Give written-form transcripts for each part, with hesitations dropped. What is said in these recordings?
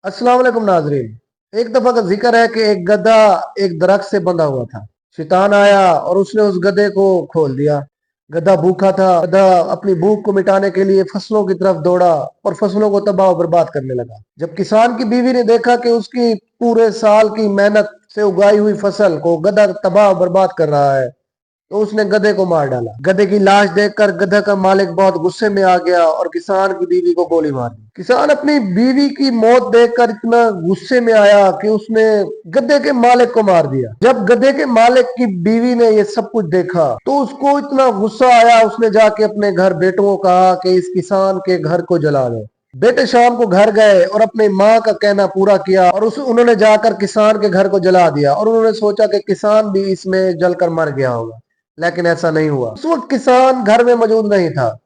अस्सलाम वालेकुम नाजरीन। एक दफा का जिक्र है कि एक गधा एक दरख्त से बंधा हुआ था। शैतान आया और उसने उस गधे को खोल दिया। गधा भूखा था। गधा अपनी भूख को मिटाने के लिए फसलों की तरफ दौड़ा और फसलों को तबाह और बर्बाद करने लगा। जब किसान की बीवी ने देखा कि उसकी पूरे साल की मेहनत से उगाई हुई फसल को गधा तबाह और बर्बाद कर रहा है, तो उसने गधे को मार डाला। गधे की लाश देखकर गधे का मालिक बहुत गुस्से में आ गया और किसान की बीवी को गोली मार दी। किसान अपनी बीवी की मौत देखकर इतना गुस्से में आया कि उसने गधे के मालिक को मार दिया। जब गधे के मालिक की बीवी ने ये सब कुछ देखा तो उसको इतना गुस्सा आया, उसने जाके अपने घर बेटों को कहा कि इस किसान के घर को जला दो। बेटे शाम को घर गए और अपनी माँ का कहना पूरा किया और उन्होंने जाकर किसान के घर को जला दिया और उन्होंने सोचा कि किसान भी इसमें जलकर मर गया होगा, लेकिन ऐसा नहीं हुआ। उस वक्त किसान घर में मौजूद नहीं था।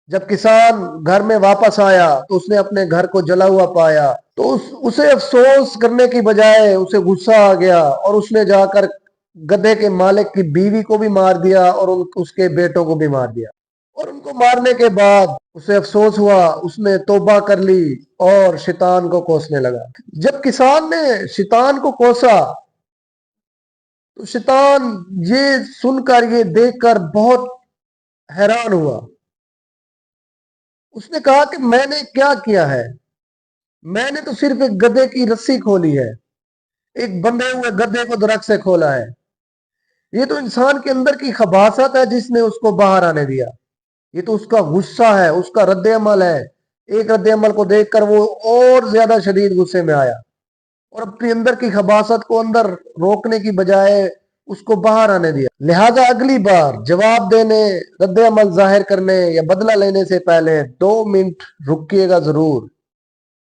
जब किसान घर में वापस आया तो उसने अपने घर को जला हुआ पाया, तो उसे अफसोस करने की बजाय उसे गुस्सा आ गया और उसने जाकर गधे के मालिक की बीवी को भी मार दिया और उसके बेटों को भी मार दिया। और उनको मारने के बाद उसे अफसोस हुआ, उसने तौबा कर ली और शैतान को कोसने लगा। जब किसान ने शैतान को कोसा तो शैतान ये सुनकर, ये देखकर बहुत हैरान हुआ। उसने कहा कि मैंने क्या किया है? मैंने तो सिर्फ एक गधे की रस्सी खोली है, एक बंधे हुए गधे को दरख्त से खोला है। ये तो इंसान के अंदर की खबासत है जिसने उसको बाहर आने दिया। ये तो उसका गुस्सा है, उसका रद्द अमल है। एक रद्द अमल को देखकर वो और ज्यादा शदीद गुस्से में आया और अपने अंदर की खबासत को अंदर रोकने की बजाय उसको बाहर आने दिया। लिहाजा अगली बार जवाब देने, रद्द अमल जाहिर करने या बदला लेने से पहले 2 मिनट रुकिएगा जरूर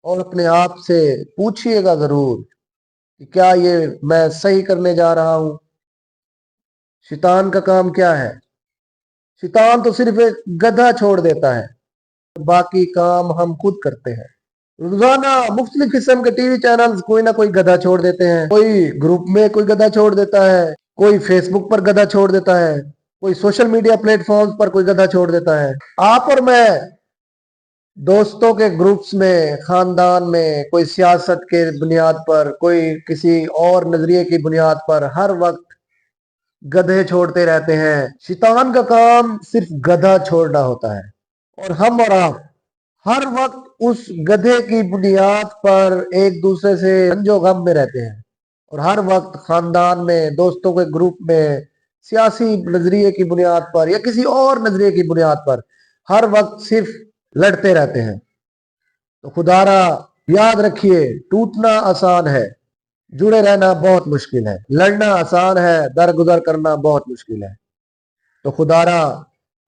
और अपने आप से पूछिएगा जरूर कि क्या ये मैं सही करने जा रहा हूं। शैतान का काम क्या है? शैतान तो सिर्फ एक गधा छोड़ देता है, बाकी काम हम खुद करते हैं। रोजाना मुख्तलिफ किस्म के टीवी चैनल्स कोई ना कोई गधा छोड़ देते हैं। कोई ग्रुप में कोई गधा छोड़ देता है, कोई फेसबुक पर गधा छोड़ देता है, कोई सोशल मीडिया प्लेटफॉर्म्स पर कोई गधा छोड़ देता है। आप और मैं दोस्तों के ग्रुप्स में, खानदान में, कोई सियासत के बुनियाद पर, कोई किसी और नजरिए की बुनियाद पर हर वक्त गधे छोड़ते रहते हैं। शैतान का काम सिर्फ गधा छोड़ना होता है और हम और आप हर वक्त उस गधे की बुनियाद पर एक दूसरे से रंजो गम में रहते हैं और हर वक्त खानदान में, दोस्तों के ग्रुप में, सियासी नजरिए की बुनियाद पर या किसी और नजरिए की बुनियाद पर हर वक्त सिर्फ लड़ते रहते हैं। तो खुदारा याद रखिए, टूटना आसान है, जुड़े रहना बहुत मुश्किल है। लड़ना आसान है, दरगुजर करना बहुत मुश्किल है। तो खुदारा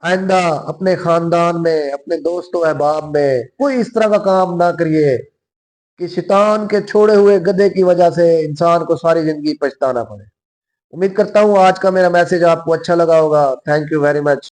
आइंदा अपने खानदान में, अपने दोस्तों अहबाब में कोई इस तरह का काम ना करिए कि शैतान के छोड़े हुए गधे की वजह से इंसान को सारी जिंदगी पछताना पड़े। उम्मीद करता हूँ आज का मेरा मैसेज आपको अच्छा लगा होगा। Thank you very much.